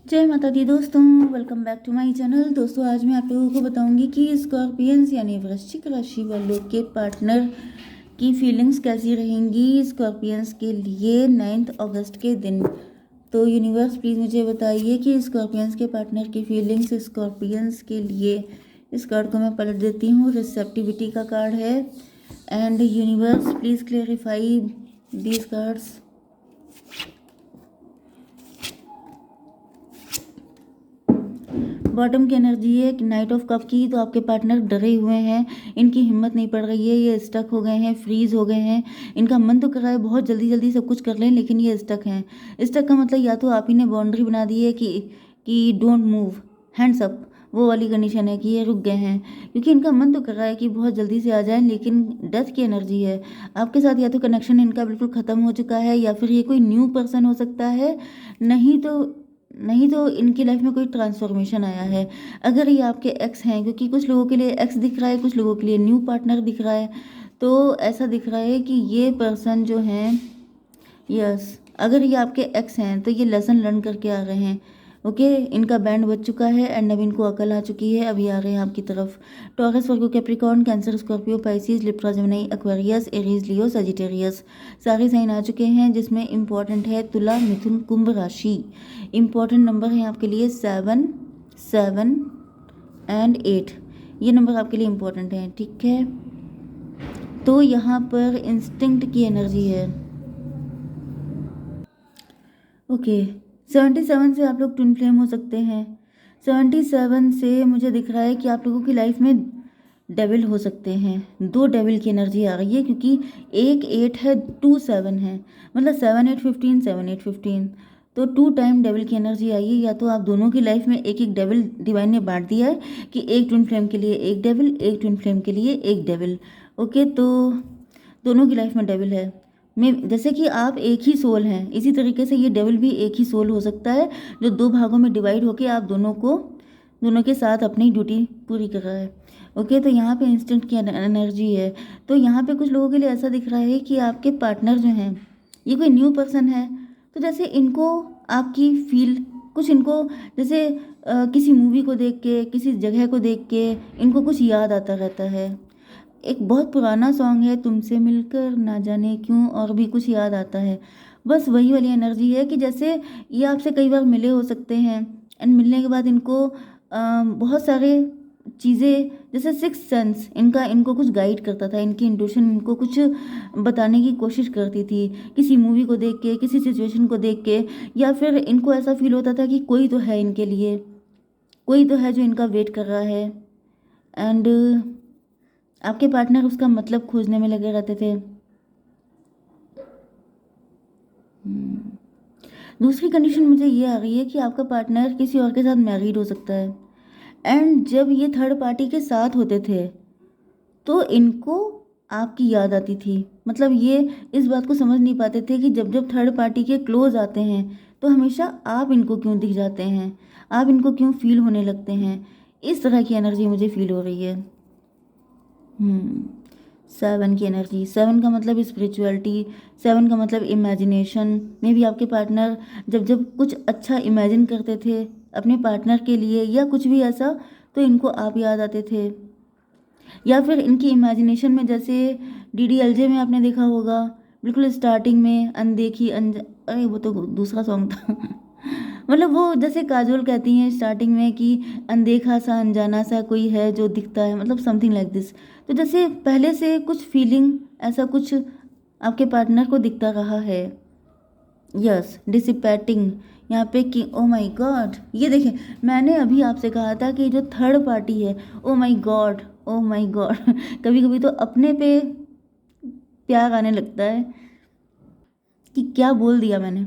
जय माता दी दोस्तों, welcome back to my channel. दोस्तों आज मैं आप लोगों को बताऊंगी कि स्कॉर्पियंस यानी वृश्चिक राशि वालों के पार्टनर की फीलिंग्स कैसी रहेंगी स्कॉर्पियंस के लिए 9 अगस्त के दिन। तो यूनिवर्स प्लीज़ मुझे बताइए कि स्कॉर्पियंस के पार्टनर की फीलिंग्स स्कॉर्पियंस के लिए। इस कार्ड को मैं पलट देती हूँ, रिसेप्टिविटी का कार्ड है। And universe please clarify these cards. Bottom की एनर्जी है नाइट ऑफ कप की। तो आपके पार्टनर डरे हुए हैं, इनकी हिम्मत नहीं पड़ रही है, ये स्टक हो गए हैं, फ्रीज हो गए हैं। इनका मन तो कर रहा है बहुत जल्दी जल्दी सब कुछ कर लें, लेकिन ये स्टक हैं। स्टक का मतलब या तो आप ही ने बाउंड्री बना दी है कि डोंट मूव, हैंड्स अप, वो वाली कंडीशन है कि ये रुक गए हैं। क्योंकि इनका मन तो कर रहा है कि बहुत जल्दी से आ जाए, लेकिन डेथ की एनर्जी है आपके साथ। या तो कनेक्शन इनका बिल्कुल ख़त्म हो चुका है, या फिर ये कोई न्यू पर्सन हो सकता है, नहीं तो इनकी लाइफ में कोई ट्रांसफॉर्मेशन आया है। अगर ये आपके एक्स हैं, क्योंकि कुछ लोगों के लिए एक्स दिख रहा है, कुछ लोगों के लिए न्यू पार्टनर दिख रहा है, तो ऐसा दिख रहा है कि ये पर्सन जो हैं, यस, अगर ये आपके एक्स हैं तो ये लेसन लर्न करके आ रहे हैं। ओके, इनका बैंड बज चुका है एंड अब इनको अकल आ चुकी है, अभी आ रहे हैं आपकी तरफ। Taurus, Virgo, Capricorn, Cancer, Scorpio, Pisces, Libra, Gemini, Aquarius, Aries, Leo, Sagittarius, सारे साइन आ चुके हैं, जिसमें इंपॉर्टेंट है तुला, मिथुन, कुंभ राशि। इंपॉर्टेंट नंबर है आपके लिए 7, 7 एंड 8। ये नंबर आपके लिए इंपॉर्टेंट है, ठीक है। तो यहाँ पर इंस्टिंक्ट की एनर्जी है। ओके, 77 से आप लोग ट्विन फ्लेम हो सकते हैं। 77 से मुझे दिख रहा है कि आप लोगों की लाइफ में डेविल हो सकते हैं। दो डेविल की एनर्जी आ रही है, क्योंकि एक 8 है, 2 7 है, मतलब 7 8 15, 7 8 15। तो 2 टाइम डेविल की एनर्जी आई है। या तो आप दोनों की लाइफ में एक एक डेविल डिवाइन ने बांट दिया है कि एक ट्विन फ्लेम के लिए एक डेविल, एक ट्विन फ्लेम के लिए एक डेविल। ओके, तो दोनों की लाइफ में डेविल है। मैं जैसे कि आप एक ही सोल हैं, इसी तरीके से ये डेविल भी एक ही सोल हो सकता है, जो दो भागों में डिवाइड होकर आप दोनों के साथ अपनी ड्यूटी पूरी कर रहा है। ओके, तो यहाँ पे इंस्टेंट की एनर्जी है। तो यहाँ पे कुछ लोगों के लिए ऐसा दिख रहा है कि आपके पार्टनर जो हैं, ये कोई न्यू पर्सन है। तो जैसे इनको आपकी फील कुछ इनको जैसे किसी मूवी को देख के, किसी जगह को देख के इनको कुछ याद आता रहता है। एक बहुत पुराना सॉन्ग है, तुमसे मिलकर ना जाने क्यों और भी कुछ याद आता है। बस वही वाली एनर्जी है कि जैसे ये आपसे कई बार मिले हो सकते हैं, एंड मिलने के बाद इनको बहुत सारे चीज़ें, जैसे सिक्स सेंस इनको कुछ गाइड करता था, इनकी इंट्यूशन इनको कुछ बताने की कोशिश करती थी, किसी मूवी को देख के, किसी सिचुएशन को देख के, या फिर इनको ऐसा फील होता था कि कोई तो है इनके लिए, कोई तो है जो इनका वेट कर रहा है। एंड आपके पार्टनर उसका मतलब खोजने में लगे रहते थे। दूसरी कंडीशन मुझे ये आ रही है कि आपका पार्टनर किसी और के साथ मैरिड हो सकता है। एंड जब ये थर्ड पार्टी के साथ होते थे तो इनको आपकी याद आती थी। मतलब ये इस बात को समझ नहीं पाते थे कि जब जब थर्ड पार्टी के क्लोज आते हैं तो हमेशा आप इनको क्यों दिख जाते हैं, आप इनको क्यों फील होने लगते हैं। इस तरह की एनर्जी मुझे फील हो रही है। 7 की एनर्जी, 7 का मतलब स्पिरिचुअलिटी, 7 का मतलब इमेजिनेशन में भी आपके पार्टनर जब जब कुछ अच्छा इमेजिन करते थे अपने पार्टनर के लिए या कुछ भी ऐसा, तो इनको आप याद आते थे। या फिर इनकी इमेजिनेशन में, जैसे DDLJ में आपने देखा होगा, बिल्कुल स्टार्टिंग में अनदेखी अरे वो तो दूसरा सॉन्ग था मतलब वो जैसे काजोल कहती हैं स्टार्टिंग में कि अनदेखा सा अनजाना सा कोई है जो दिखता है, मतलब समथिंग लाइक दिस। तो जैसे पहले से कुछ फीलिंग ऐसा कुछ आपके पार्टनर को दिखता रहा है। यस, डिसिपेटिंग यहाँ पे कि ओ माय गॉड, ये देखें, मैंने अभी आपसे कहा था कि जो थर्ड पार्टी है, oh my God, oh my God कभी कभी तो अपने पे प्यार आने लगता है कि क्या बोल दिया मैंने।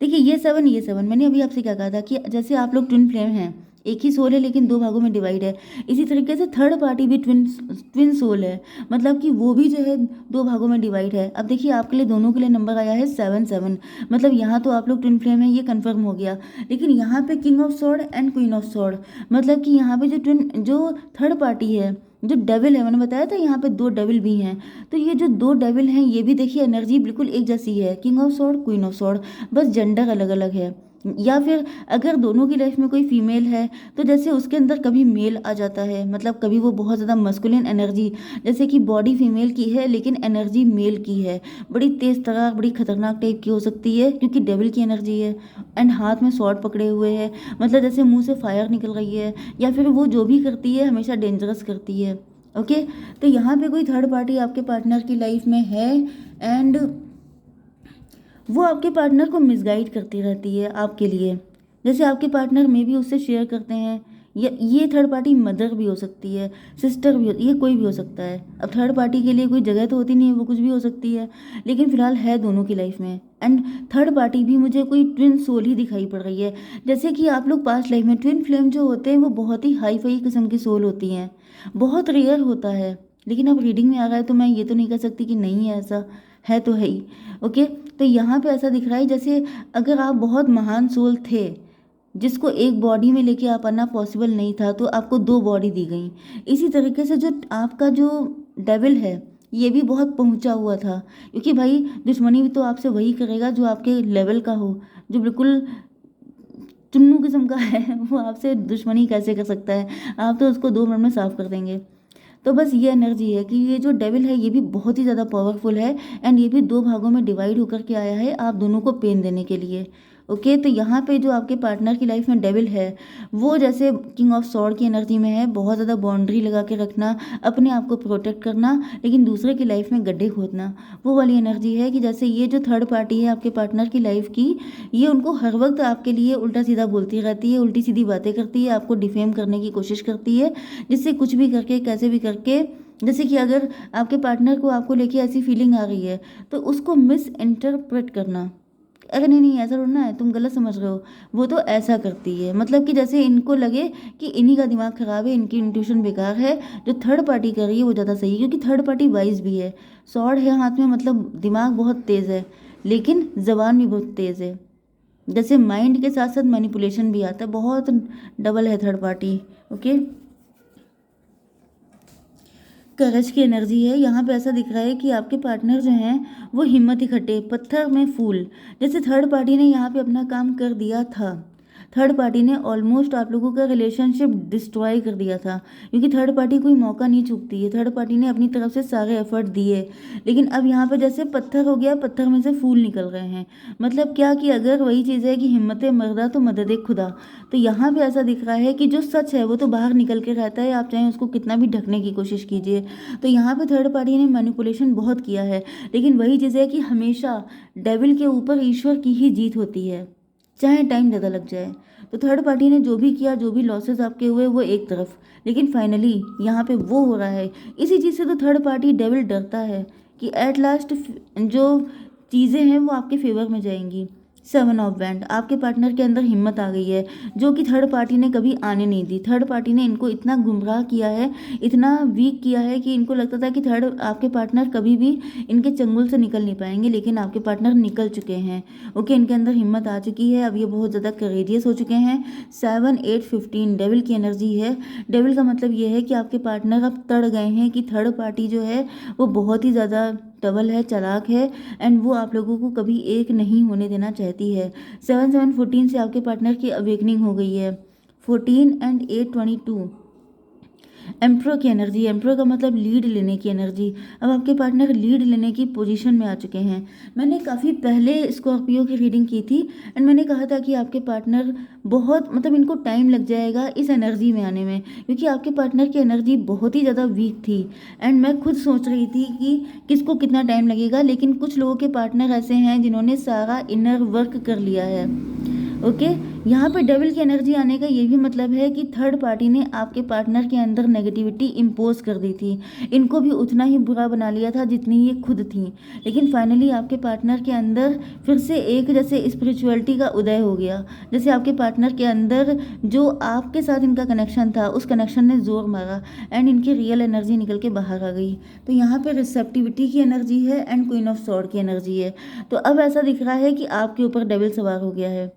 देखिए ये 7 मैंने अभी आपसे क्या कहा था कि जैसे आप लोग ट्विन फ्लेम हैं, एक ही सोल है लेकिन दो भागों में डिवाइड है, इसी तरीके से थर्ड पार्टी भी ट्विन सोल है, मतलब कि वो भी जो है दो भागों में डिवाइड है। अब देखिए आपके लिए दोनों के लिए नंबर आया है 7 7, मतलब यहाँ तो आप लोग ट्विन फ्लेम है, ये कंफर्म हो गया। लेकिन यहाँ पे king of sword and queen of sword, मतलब कि यहाँ पे जो थर्ड पार्टी है, जो डेविल है, मैंने बताया था यहाँ पे दो डेविल भी हैं। तो ये जो दो डेविल हैं, ये भी देखिए एनर्जी बिल्कुल एक जैसी है, king of sword, queen of sword, बस जेंडर अलग अलग है। या फिर अगर दोनों की लाइफ में कोई फीमेल है तो जैसे उसके अंदर कभी मेल आ जाता है, मतलब कभी वो बहुत ज़्यादा मस्कुलिन एनर्जी, जैसे कि बॉडी फीमेल की है लेकिन एनर्जी मेल की है, बड़ी तेज़ तरार, बड़ी खतरनाक टाइप की हो सकती है क्योंकि डेविल की एनर्जी है। एंड हाथ में स्वॉर्ड पकड़े हुए है, मतलब जैसे मुंह से फायर निकल रही है, या फिर वो जो भी करती है हमेशा डेंजरस करती है। ओके, तो यहाँ पे कोई थर्ड पार्टी आपके पार्टनर की लाइफ में है एंड वो आपके पार्टनर को मिसगाइड करती रहती है आपके लिए। जैसे आपके पार्टनर में भी उससे शेयर करते हैं, ये थर्ड पार्टी मदर भी हो सकती है, सिस्टर भी ये कोई भी हो सकता है। अब थर्ड पार्टी के लिए कोई जगह तो होती नहीं है, वो कुछ भी हो सकती है, लेकिन फिलहाल है दोनों की लाइफ में। एंड थर्ड पार्टी भी मुझे कोई ट्विन सोल ही दिखाई पड़ रही है, जैसे कि आप लोग पास्ट लाइफ में ट्विन फ्लेम जो होते हैं वो बहुत ही हाई फाई किस्म की सोल होती हैं, बहुत रेयर होता है। लेकिन अब रीडिंग में आ रहा है तो मैं ये तो नहीं कह सकती कि नहीं है, ऐसा है तो है ही। ओके, तो यहाँ पे ऐसा दिख रहा है जैसे अगर आप बहुत महान सोल थे जिसको एक बॉडी में लेके आ पाना पॉसिबल नहीं था, तो आपको दो बॉडी दी गई। इसी तरीके से जो आपका जो डेविल है ये भी बहुत पहुंचा हुआ था, क्योंकि भाई दुश्मनी भी तो आपसे वही करेगा जो आपके लेवल का हो, जो बिल्कुल चुन्नू किस्म का है वो आपसे दुश्मनी कैसे कर सकता है, आप तो उसको 2 मिनट में साफ कर देंगे। तो बस ये एनर्जी है कि ये जो डेविल है ये भी बहुत ही ज़्यादा पावरफुल है एंड ये भी 2 भागों में डिवाइड होकर के आया है आप दोनों को पेन देने के लिए। ओके, तो यहाँ पे जो आपके पार्टनर की लाइफ में डेविल है वो जैसे किंग ऑफ सॉर्ड की एनर्जी में है, बहुत ज़्यादा बाउंड्री लगा के रखना, अपने आप को प्रोटेक्ट करना, लेकिन दूसरे की लाइफ में गड्ढे खोदना, वो वाली एनर्जी है कि जैसे ये जो थर्ड पार्टी है आपके पार्टनर की लाइफ की, ये उनको हर वक्त आपके लिए उल्टा सीधा बोलती रहती है, उल्टी सीधी बातें करती है, आपको डिफेम करने की कोशिश करती है, जिससे कुछ भी करके कैसे भी करके, जैसे कि अगर आपके पार्टनर को आपको लेके ऐसी फीलिंग आ रही है तो उसको मिस इंटरप्रेट करना, अरे नहीं नहीं ऐसा थोड़ा है, तुम गलत समझ रहे हो, वो तो ऐसा करती है, मतलब कि जैसे इनको लगे कि इन्हीं का दिमाग खराब है, इनकी इंट्यूशन बेकार है, जो थर्ड पार्टी कर रही है वो ज़्यादा सही है, क्योंकि थर्ड पार्टी वाइज भी है, सॉर्ड है हाथ में, मतलब दिमाग बहुत तेज़ है लेकिन जबान भी बहुत तेज़ है, जैसे माइंड के साथ साथ मैनिपुलेशन भी आता है, बहुत डबल है थर्ड पार्टी। ओके, करज की एनर्जी है, यहाँ पे ऐसा दिख रहा है कि आपके पार्टनर जो हैं वो हिम्मत इकट्ठे पत्थर में फूल, जैसे थर्ड पार्टी ने यहाँ पे अपना काम कर दिया था, थर्ड पार्टी ने ऑलमोस्ट आप लोगों का रिलेशनशिप डिस्ट्रॉय कर दिया था, क्योंकि थर्ड पार्टी कोई मौका नहीं चूकती है, थर्ड पार्टी ने अपनी तरफ से सारे एफर्ट दिए, लेकिन अब यहाँ पे जैसे पत्थर हो गया, पत्थर में से फूल निकल रहे हैं, मतलब क्या कि अगर वही चीज़ है कि हिम्मत मर्दा तो मदद खुदा, तो यहाँ पे ऐसा दिख रहा है कि जो सच है वो तो बाहर निकल के रहता है, आप चाहे उसको कितना भी ढकने की कोशिश कीजिए। तो यहाँ पे थर्ड पार्टी ने मैनिपुलेशन बहुत किया है, लेकिन वही चीज़ है कि हमेशा डेविल के ऊपर ईश्वर की ही जीत होती है, चाहे टाइम ज़्यादा लग जाए। तो थर्ड पार्टी ने जो भी किया, जो भी लॉसेस आपके हुए वो एक तरफ, लेकिन फाइनली यहाँ पे वो हो रहा है, इसी चीज़ से तो थर्ड पार्टी डेविल डरता है कि एट लास्ट जो चीज़ें हैं वो आपके फेवर में जाएंगी। 7 ऑफ वैंड, आपके पार्टनर के अंदर हिम्मत आ गई है जो कि थर्ड पार्टी ने कभी आने नहीं दी, थर्ड पार्टी ने इनको इतना गुमराह किया है, इतना वीक किया है कि इनको लगता था कि थर्ड आपके पार्टनर कभी भी इनके चंगुल से निकल नहीं पाएंगे, लेकिन आपके पार्टनर निकल चुके हैं। ओके, इनके अंदर हिम्मत आ चुकी है, अब ये बहुत ज़्यादा करेजियस हो चुके हैं। 7 8 15 डेविल की एनर्जी है, डेविल का मतलब ये है कि आपके पार्टनर अब तड़ गए हैं कि थर्ड पार्टी जो है वो बहुत ही ज़्यादा डबल है, चालाक है, एंड वो आप लोगों को कभी एक नहीं होने देना चाहती है। 7 7 14 से आपके पार्टनर की अवेकनिंग हो गई है। 14 एंड 8 22 एम्प्रो की एनर्जी, एम्प्रो का मतलब लीड लेने की एनर्जी, अब आपके पार्टनर लीड लेने की पोजीशन में आ चुके हैं। मैंने काफ़ी पहले स्कॉर्पियो की रीडिंग की थी एंड मैंने कहा था कि आपके पार्टनर बहुत, मतलब इनको टाइम लग जाएगा इस एनर्जी में आने में, क्योंकि आपके पार्टनर की एनर्जी बहुत ही ज़्यादा वीक थी एंड मैं खुद सोच रही थी कि किसको कितना टाइम लगेगा, लेकिन कुछ लोगों के पार्टनर ऐसे हैं जिन्होंने सारा इनर वर्क कर लिया है। ओके, यहाँ पे डेविल की एनर्जी आने का ये भी मतलब है कि थर्ड पार्टी ने आपके पार्टनर के अंदर नेगेटिविटी इम्पोज कर दी थी, इनको भी उतना ही बुरा बना लिया था जितनी ये खुद थी, लेकिन फाइनली आपके पार्टनर के अंदर फिर से एक जैसे स्पिरिचुअलिटी का उदय हो गया, जैसे आपके पार्टनर के अंदर जो आपके साथ इनका कनेक्शन था उस कनेक्शन ने जोर मारा एंड इनकी रियल एनर्जी निकल के बाहर आ गई। तो यहाँ पे रिसेप्टिविटी की एनर्जी है एंड क्वीन ऑफ सॉर्ड की एनर्जी है। तो अब ऐसा दिख रहा है कि आपके ऊपर डेविल सवार हो गया है।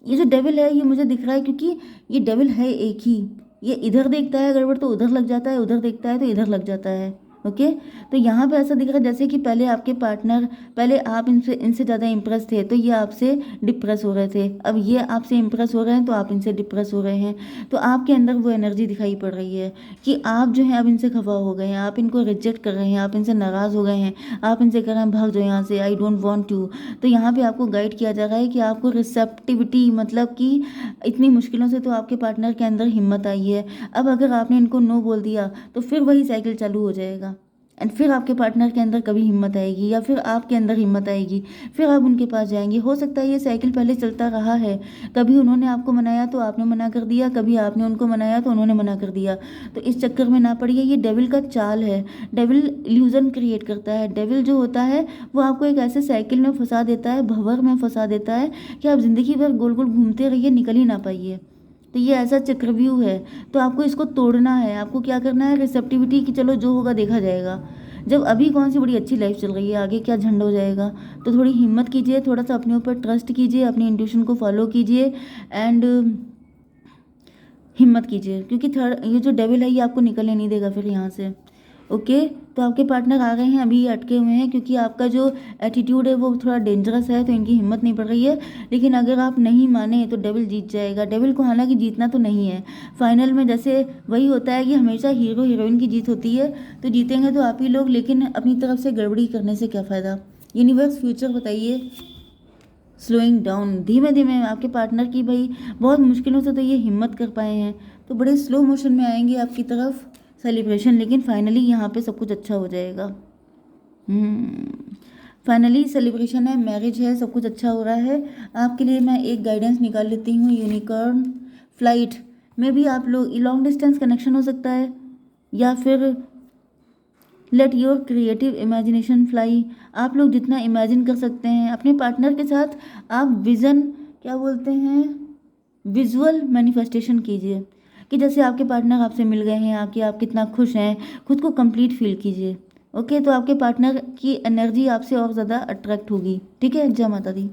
ये जो डेविल है ये मुझे दिख रहा है क्योंकि ये डेविल है एक ही, ये इधर देखता है गड़बड़ तो उधर लग जाता है, उधर देखता है तो इधर लग जाता है। ओके। तो यहाँ पे ऐसा दिख रहा है जैसे कि पहले आप इनसे ज़्यादा इम्प्रेस थे, तो ये आपसे डिप्रेस हो रहे थे। अब ये आपसे इम्प्रेस हो रहे हैं तो आप इनसे डिप्रेस हो रहे हैं। तो आपके अंदर वो एनर्जी दिखाई पड़ रही है कि आप जो है अब इनसे खफा हो गए हैं, आप इनको रिजेक्ट कर रहे हैं, आप इनसे नाराज़ हो गए हैं, आप इनसे कह रहे हैं भाग जाओ यहाँ से, आई डोंट वॉन्ट यू। तो यहाँ पे आपको गाइड किया जा रहा है कि आपको रिसेप्टिविटी, मतलब कि इतनी मुश्किलों से तो आपके पार्टनर के अंदर हिम्मत आई है। अब अगर आपने इनको नो बोल दिया तो फिर वही साइकिल चालू हो जाएगा, एंड फिर आपके पार्टनर के अंदर कभी हिम्मत आएगी या फिर आपके अंदर हिम्मत आएगी, फिर आप उनके पास जाएंगे। हो सकता है ये साइकिल पहले चलता रहा है, कभी उन्होंने आपको मनाया तो आपने मना कर दिया, कभी आपने उनको मनाया तो उन्होंने मना कर दिया। तो इस चक्कर में ना पड़िए, ये डेविल का चाल है। डेविल इल्यूजन क्रिएट करता है। डेविल जो होता है वो आपको एक ऐसे साइकिल में फंसा देता है, भंवर में फंसा देता है कि आप ज़िंदगी भर गोल गोल घूमते रहिए, निकल ही ना पाइए। तो ये ऐसा चक्रव्यूह है, तो आपको इसको तोड़ना है। आपको क्या करना है, रिसेप्टिविटी कि चलो जो होगा देखा जाएगा। जब अभी कौन सी बड़ी अच्छी लाइफ चल रही है, आगे क्या झंड हो जाएगा। तो थोड़ी हिम्मत कीजिए, थोड़ा सा अपने ऊपर ट्रस्ट कीजिए, अपनी इंट्यूशन को फॉलो कीजिए एंड हिम्मत कीजिए, क्योंकि थर्ड ये जो डेविल है ये आपको निकलने नहीं देगा फिर यहाँ से। ओके। तो आपके पार्टनर आ गए हैं, अभी ये अटके हुए हैं क्योंकि आपका जो एटीट्यूड है वो थोड़ा डेंजरस है, तो इनकी हिम्मत नहीं पड़ रही है। लेकिन अगर आप नहीं माने तो डेविल जीत जाएगा। डेविल को हालांकि जीतना तो नहीं है, फाइनल में जैसे वही होता है कि हमेशा हीरो हीरोइन की जीत होती है, तो जीतेंगे तो आप ही लोग, लेकिन अपनी तरफ से गड़बड़ी करने से क्या फ़ायदा। यूनिवर्स फ्यूचर बताइए। स्लोइंग डाउन, धीमे धीमे आपके पार्टनर की भाई बहुत मुश्किलों से तो ये हिम्मत कर पाए हैं, तो बड़े स्लो मोशन में आएंगे आपकी तरफ सेलिब्रेशन, लेकिन फाइनली यहाँ पे सब कुछ अच्छा हो जाएगा। फाइनली सेलिब्रेशन है, मैरिज है, सब कुछ अच्छा हो रहा है। आपके लिए मैं एक गाइडेंस निकाल लेती हूँ। यूनिकॉर्न फ्लाइट में भी आप लोग लॉन्ग डिस्टेंस कनेक्शन हो सकता है, या फिर let your creative imagination fly. आप लोग जितना इमेजिन कर सकते हैं अपने पार्टनर के साथ, आप विज़न क्या बोलते हैं, विजुअल मैनिफेस्टेशन कीजिए कि जैसे आपके पार्टनर आपसे मिल गए हैं, आके आप कितना खुश हैं, खुद को कंप्लीट फील कीजिए। ओके। तो आपके पार्टनर की एनर्जी आपसे और ज़्यादा अट्रैक्ट होगी। ठीक है। जय माता दी।